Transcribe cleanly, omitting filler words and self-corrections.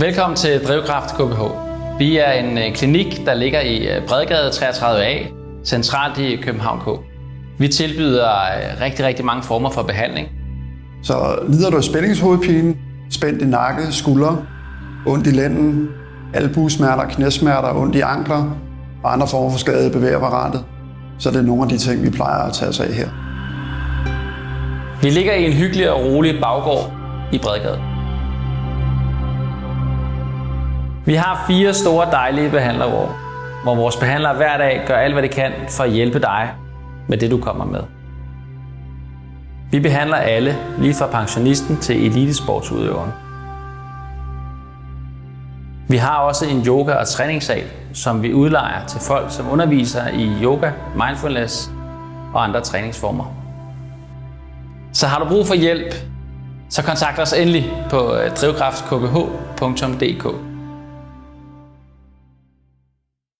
Velkommen til Drivkraft KBH. Vi er en klinik, der ligger i Bredgade 33A, centralt i København K. Vi tilbyder rigtig mange former for behandling. Så lider du af spændingshovedpine, spændt i nakke, skuldre, ondt i lænden, albuesmerter, knæsmerter, ondt i ankler og andre former for skade i bevægeapparatet, så det er nogle af de ting, vi plejer at tage sig af her. Vi ligger i en hyggelig og rolig baggård i Bredgade. Vi har 4 store dejlige behandlerrum, hvor vores behandlere hver dag gør alt, hvad de kan for at hjælpe dig med det, du kommer med. Vi behandler alle, lige fra pensionisten til elitesportsudøveren. Vi har også en yoga- og træningssal, som vi udlejer til folk, som underviser i yoga, mindfulness og andre træningsformer. Så har du brug for hjælp, så kontakt os endelig på drivkraftkbh.dk.